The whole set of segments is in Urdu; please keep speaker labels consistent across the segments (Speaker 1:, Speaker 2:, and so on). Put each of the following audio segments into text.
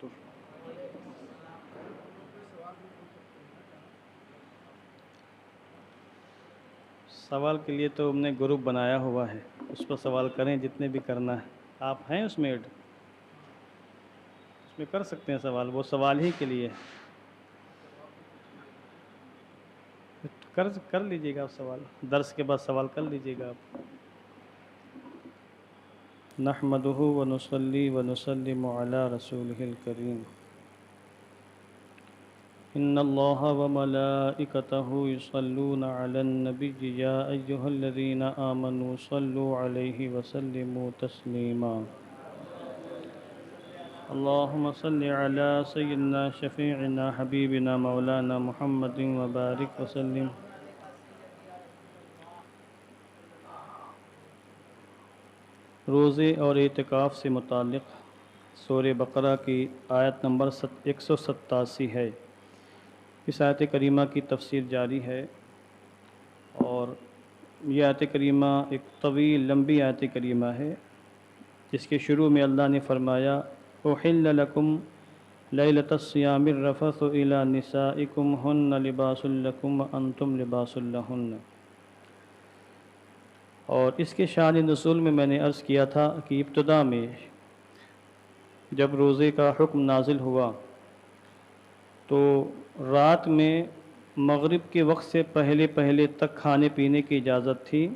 Speaker 1: تو سوال کے لیے تو ہم نے گروپ بنایا ہوا ہے، اس پر سوال کریں جتنے بھی کرنا ہے۔ آپ ہیں اس میں ایڈ؟ اس میں کر سکتے ہیں سوال، وہ سوال ہی کے لیے کر لیجئے گا آپ سوال، درس کے بعد سوال کر لیجئے گا آپ۔ نحمدہ ونصلی ونسلم علی رسولہ الکریم۔ ان اللہ وملائکتہ یصلون علی النبی یا ایہا الذین آمنوا صلوا علیہ وسلموا تسلیما۔ اللہم صل علی سیدنا شفیعنا حبیبنا مولانا محمد وبارک وسلم۔ روزے اور اعتکاف سے متعلق سورہ بقرہ کی آیت نمبر 187 ہے۔ اس آیت کریمہ کی تفسیر جاری ہے، اور یہ آیت کریمہ ایک طویل لمبی آیت کریمہ ہے، جس کے شروع میں اللہ نے فرمایا احل لکم لیلۃ الصیام الرفث الی نسائکم ہن لباس لکم وانتم لباس لہن۔ اور اس کے شان نزول میں نے عرض کیا تھا کہ ابتدا میں جب روزے کا حکم نازل ہوا تو رات میں مغرب کے وقت سے پہلے تک کھانے پینے کی اجازت تھی،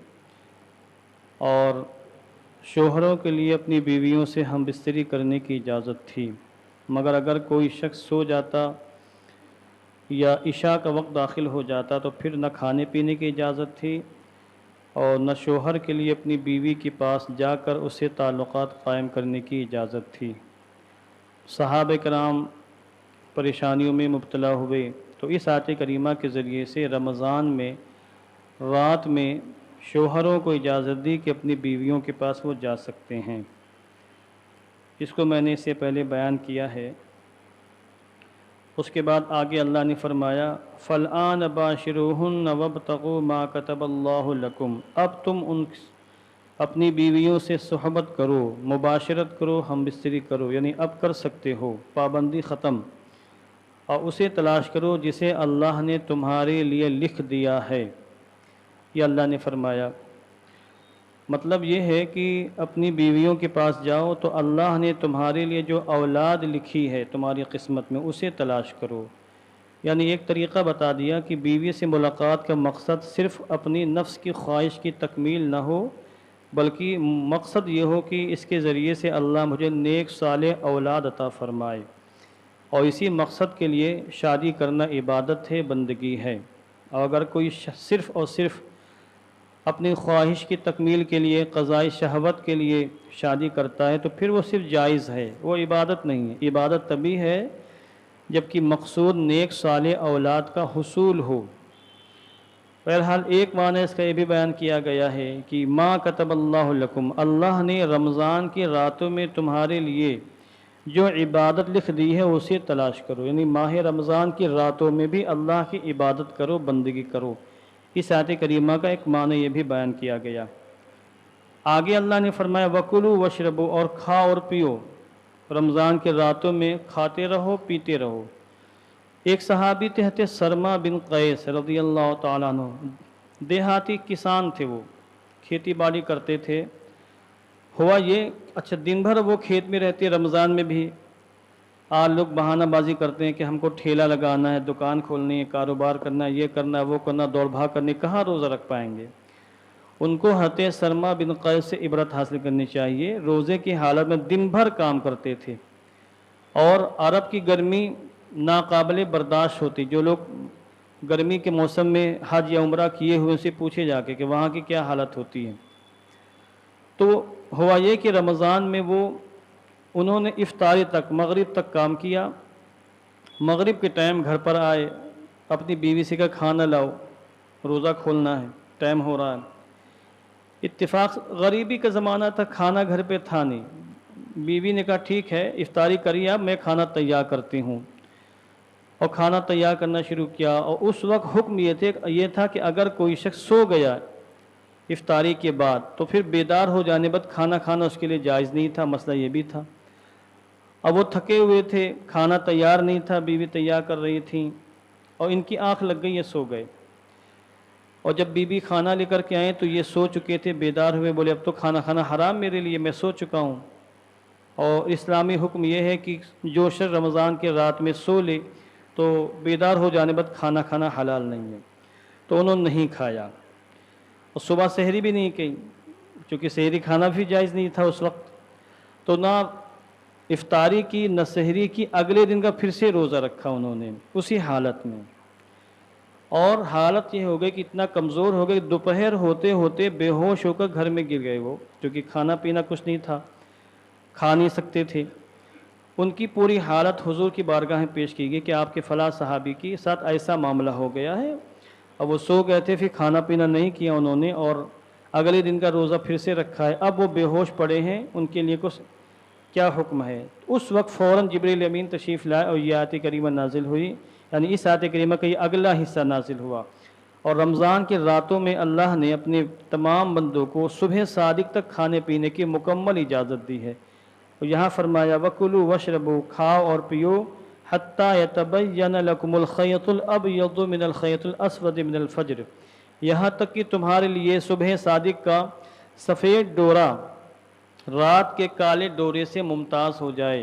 Speaker 1: اور شوہروں کے لیے اپنی بیویوں سے ہم بستری کرنے کی اجازت تھی، مگر اگر کوئی شخص سو جاتا یا عشاء کا وقت داخل ہو جاتا تو پھر نہ کھانے پینے کی اجازت تھی اور نہ شوہر کے لیے اپنی بیوی کے پاس جا کر اسے تعلقات قائم کرنے کی اجازت تھی۔ صحابہ کرام پریشانیوں میں مبتلا ہوئے تو اس آیت کریمہ کے ذریعے سے رمضان میں رات میں شوہروں کو اجازت دی کہ اپنی بیویوں کے پاس وہ جا سکتے ہیں۔ اس کو میں نے اس سے پہلے بیان کیا ہے۔ اس کے بعد آگے اللہ نے فرمایا فَالْآنَ بَاشِرُوهُنَّ وَابْتَغُوا مَا كَتَبَ اللَّهُ لَكُمْ۔ اب تم اپنی بیویوں سے صحبت کرو، مباشرت کرو، ہم بستری کرو، یعنی اب کر سکتے ہو، پابندی ختم، اور اسے تلاش کرو جسے اللہ نے تمہارے لیے لکھ دیا ہے۔ یہ اللہ نے فرمایا۔ مطلب یہ ہے کہ اپنی بیویوں کے پاس جاؤ تو اللہ نے تمہارے لیے جو اولاد لکھی ہے تمہاری قسمت میں اسے تلاش کرو۔ یعنی ایک طریقہ بتا دیا کہ بیوی سے ملاقات کا مقصد صرف اپنی نفس کی خواہش کی تکمیل نہ ہو، بلکہ مقصد یہ ہو کہ اس کے ذریعے سے اللہ مجھے نیک صالح اولاد عطا فرمائے، اور اسی مقصد کے لیے شادی کرنا عبادت ہے، بندگی ہے۔ اور اگر کوئی صرف اور صرف اپنی خواہش کی تکمیل کے لیے، قضاء شہوت کے لیے شادی کرتا ہے تو پھر وہ صرف جائز ہے، وہ عبادت نہیں ہے۔ عبادت تبھی ہے جبکہ مقصود نیک صالح اولاد کا حصول ہو۔ بہرحال ایک معنی اس کا یہ بھی بیان کیا گیا ہے کہ ما کتب اللہ لکم، اللہ نے رمضان کی راتوں میں تمہارے لیے جو عبادت لکھ دی ہے اسے تلاش کرو، یعنی ماہ رمضان کی راتوں میں بھی اللہ کی عبادت کرو، بندگی کرو۔ اس آیت کریمہ کا ایک معنی یہ بھی بیان کیا گیا۔ آگے اللہ نے فرمایا وَكُلُوا وَاشْرَبُوا، اور کھاؤ اور پیو، رمضان کے راتوں میں کھاتے رہو، پیتے رہو۔ ایک صحابی تھے سرما بن قیس رضی اللہ تعالیٰ عنہ، دیہاتی کسان تھے، وہ کھیتی باڑی کرتے تھے۔ ہوا یہ اچھا دن بھر وہ کھیت میں رہتے، رمضان میں بھی آج لوگ بہانہ بازی کرتے ہیں کہ ہم کو ٹھیلا لگانا ہے، دکان کھولنی ہے، کاروبار کرنا ہے، یہ کرنا ہے، وہ کرنا، دوڑ بھاگ کرنی، کہاں روزہ رکھ پائیں گے۔ ان کو حضرت سرما بن قیس سے عبرت حاصل کرنی چاہیے۔ روزے کی حالت میں دن بھر کام کرتے تھے، اور عرب کی گرمی ناقابل برداشت ہوتی۔ جو لوگ گرمی کے موسم میں حج یا عمرہ کیے ہوئے سے پوچھے جا کے کہ وہاں کی کیا حالت ہوتی ہے۔ تو ہوا یہ کہ رمضان میں انہوں نے افطاری تک، مغرب تک کام کیا۔ مغرب کے ٹائم گھر پر آئے، اپنی بیوی سے کہا کھانا لاؤ، روزہ کھولنا ہے، ٹائم ہو رہا ہے۔ اتفاق غریبی کا زمانہ تھا، کھانا گھر پہ تھا نہیں۔ بیوی نے کہا ٹھیک ہے افطاری کریے، اب میں کھانا تیار کرتی ہوں، اور کھانا تیار کرنا شروع کیا۔ اور اس وقت حکم یہ تھا کہ اگر کوئی شخص سو گیا افطاری کے بعد تو پھر بیدار ہو جانے بعد کھانا کھانا اس کے لیے جائز نہیں تھا، مسئلہ یہ بھی تھا۔ اب وہ تھکے ہوئے تھے، کھانا تیار نہیں تھا، بیوی تیار کر رہی تھیں اور ان کی آنکھ لگ گئی، یہ سو گئے۔ اور جب بیوی کھانا لے کر کے آئیں تو یہ سو چکے تھے، بیدار ہوئے، بولے اب تو کھانا کھانا حرام میرے لیے، میں سو چکا ہوں۔ اور اسلامی حکم یہ ہے کہ جو شخص رمضان کے رات میں سو لے تو بیدار ہو جانے بعد کھانا کھانا حلال نہیں ہے۔ تو انہوں نے نہیں کھایا اور صبح سحری بھی نہیں کی، چونکہ سحری کھانا بھی جائز نہیں تھا اس وقت، تو نہ افطاری کی نہ سحری کی، اگلے دن کا پھر سے روزہ رکھا انہوں نے اسی حالت میں۔ اور حالت یہ ہو گئی کہ اتنا کمزور ہو گئے کہ دوپہر ہوتے ہوتے بے ہوش ہو کر گھر میں گر گئے وہ، کیونکہ کھانا پینا کچھ نہیں تھا، کھا نہیں سکتے تھے۔ ان کی پوری حالت حضور کی بارگاہ میں پیش کی گئی کہ آپ کے فلاں صحابی کے ساتھ ایسا معاملہ ہو گیا ہے، اب وہ سو گئے تھے، پھر کھانا پینا نہیں کیا انہوں نے اور اگلے دن کا روزہ پھر سے رکھا ہے، اب وہ بے ہوش پڑے ہیں، ان کے لیے کچھ کیا حکم ہے؟ اس وقت فوراً جبریل امین تشریف لائے اور یہ آیت کریمہ نازل ہوئی، یعنی اس آیت کریمہ کا یہ اگلا حصہ نازل ہوا۔ اور رمضان کے راتوں میں اللہ نے اپنے تمام بندوں کو صبح صادق تک کھانے پینے کی مکمل اجازت دی ہے، اور یہاں فرمایا وَكُلُوا وَاشْرَبُوا، کھاؤ اور پیو، حَتَّى يَتَبَيَّنَ لَكُمُ الْخَيْطُ الْأَبْيَضُ مِنَ الْخَيْطِ الْأَسْوَدِ مِنَ الْفَجْرِ، یہاں تک کہ تمہارے لیے صبح صادق کا سفید ڈورا رات کے کالے ڈورے سے ممتاز ہو جائے،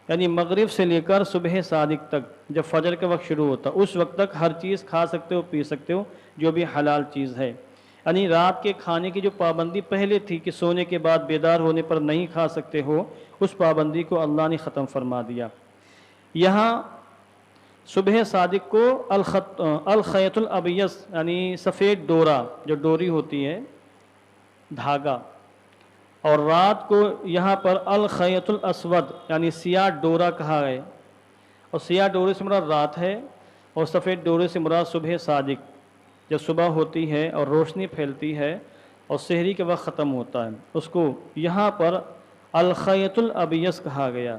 Speaker 1: یعنی مغرب سے لے کر صبح صادق تک، جب فجر کا وقت شروع ہوتا اس وقت تک ہر چیز کھا سکتے ہو، پی سکتے ہو جو بھی حلال چیز ہے۔ یعنی رات کے کھانے کی جو پابندی پہلے تھی کہ سونے کے بعد بیدار ہونے پر نہیں کھا سکتے ہو، اس پابندی کو اللہ نے ختم فرما دیا۔ یہاں صبح صادق کو الخیط الابیض یعنی سفید ڈورا، جو ڈوری ہوتی ہے دھاگا، اور رات کو یہاں پر الخیط الاسود یعنی سیاہ ڈورا کہا ہے، اور سیاہ ڈورے سے مراد رات ہے اور سفید ڈورے سے مراد صبح صادق، جب صبح ہوتی ہے اور روشنی پھیلتی ہے اور سحری کے وقت ختم ہوتا ہے، اس کو یہاں پر الخیط الابیض کہا گیا۔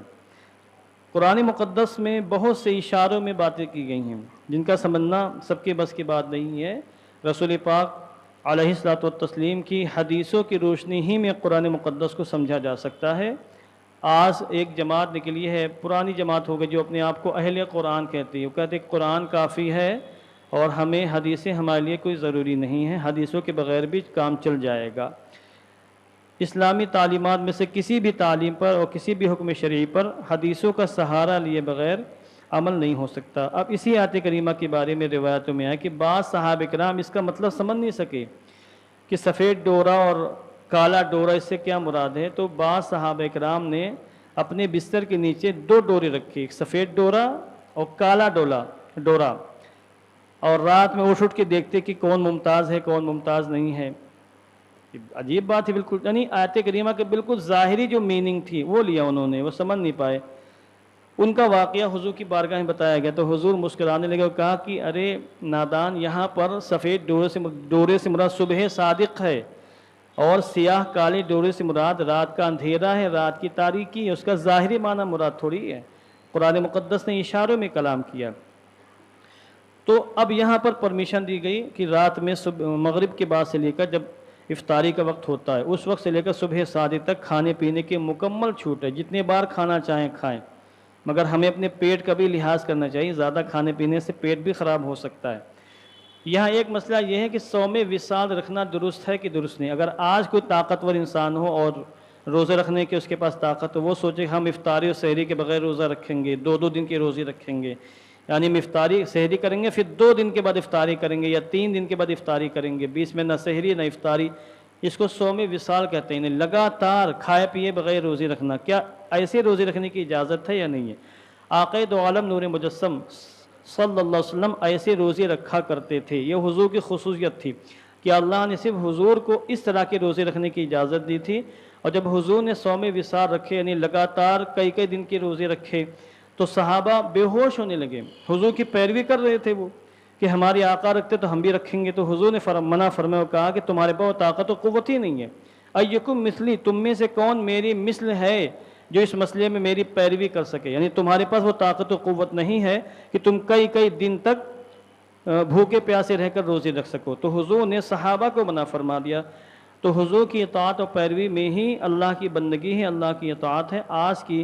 Speaker 1: قرآن مقدس میں بہت سے اشاروں میں باتیں کی گئی ہیں جن کا سمجھنا سب کے بس کی بات نہیں ہے۔ رسول پاک علیہ الصلوۃ والتسلیم کی حدیثوں کی روشنی ہی میں قرآن مقدس کو سمجھا جا سکتا ہے۔ آج ایک جماعت نکلی ہے، پرانی جماعت ہو گئی، جو اپنے آپ کو اہل قرآن کہتی ہے، وہ کہتے ہیں قرآن کافی ہے اور ہمیں حدیثیں ہمارے لیے کوئی ضروری نہیں ہے، حدیثوں کے بغیر بھی کام چل جائے گا۔ اسلامی تعلیمات میں سے کسی بھی تعلیم پر اور کسی بھی حکم شرعی پر حدیثوں کا سہارا لیے بغیر عمل نہیں ہو سکتا۔ اب اسی آیت کریمہ کے بارے میں روایتوں میں ہے کہ بعض صحابہ کرام اس کا مطلب سمجھ نہیں سکے کہ سفید ڈورا اور کالا ڈورا اس سے کیا مراد ہے، تو بعض صحابہ کرام نے اپنے بستر کے نیچے دو ڈورے رکھے، ایک سفید ڈورا اور کالا ڈورا، اور رات میں اٹھ کے دیکھتے کہ کون ممتاز ہے کون ممتاز نہیں ہے۔ عجیب بات ہے بالکل، یعنی آیت کریمہ کے بالکل ظاہری جو میننگ تھی وہ لیا انہوں نے، وہ سمجھ نہیں پائے۔ ان کا واقعہ حضور کی بارگاہ میں بتایا گیا تو حضور مسکرانے لگے اور کہا کہ ارے نادان، یہاں پر سفید ڈورے سے مراد صبح صادق ہے اور سیاہ کالے ڈورے سے مراد رات کا اندھیرا ہے، رات کی تاریکی ہے، اس کا ظاہری معنی مراد تھوڑی ہے۔ قرآن مقدس نے اشاروں میں کلام کیا۔ تو اب یہاں پر پرمیشن دی گئی کہ رات میں مغرب کے بعد سے لے کر جب افطاری کا وقت ہوتا ہے اس وقت سے لے کر صبح صادق تک کھانے پینے کی مکمل چھوٹ ہے، جتنے بار کھانا چاہیں کھائیں، مگر ہمیں اپنے پیٹ کا بھی لحاظ کرنا چاہیے، زیادہ کھانے پینے سے پیٹ بھی خراب ہو سکتا ہے۔ یہاں ایک مسئلہ یہ ہے کہ صوم وصال رکھنا درست ہے کہ درست نہیں۔ اگر آج کوئی طاقتور انسان ہو اور روزے رکھنے کے اس کے پاس طاقت ہو، وہ سوچے ہم افطاری اور سحری کے بغیر روزہ رکھیں گے، 2 دن کی روزے رکھیں گے، یعنی ہم افطاری سحری کریں گے پھر 2 دن کے بعد افطاری کریں گے یا 3 دن کے بعد افطاری کریں گے، بیچ میں نہ سحری نہ افطاری، اس کو صوم وصال کہتے ہیں۔ لگاتار کھائے پیے بغیر روزے رکھنا، کیا ایسے روزے رکھنے کی اجازت ہے یا نہیں ہے؟ آقا دو عالم نور مجسم صلی اللہ علیہ وسلم ایسے روزے رکھا کرتے تھے، یہ حضور کی خصوصیت تھی کہ اللہ نے صرف حضور کو اس طرح کے روزے رکھنے کی اجازت دی تھی، اور جب حضور نے صوم وصال رکھے یعنی لگاتار کئی دن کے روزے رکھے تو صحابہ بے ہوش ہونے لگے، حضور کی پیروی کر رہے تھے وہ کہ ہمارے آقا رکھتے تو ہم بھی رکھیں گے، تو حضور نے منع فرمایا اور کہا کہ تمہارے پاس طاقت و قوت ہی نہیں ہے، ایکم مثلی، تم میں سے کون میری مثل ہے جو اس مسئلے میں میری پیروی کر سکے، یعنی تمہارے پاس وہ طاقت و قوت نہیں ہے کہ تم کئی دن تک بھوکے پیاسے رہ کر روزے رکھ سکو، تو حضور نے صحابہ کو منع فرما دیا۔ تو حضور کی اطاعت اور پیروی میں ہی اللہ کی بندگی ہے، اللہ کی اطاعت ہے۔ آج کی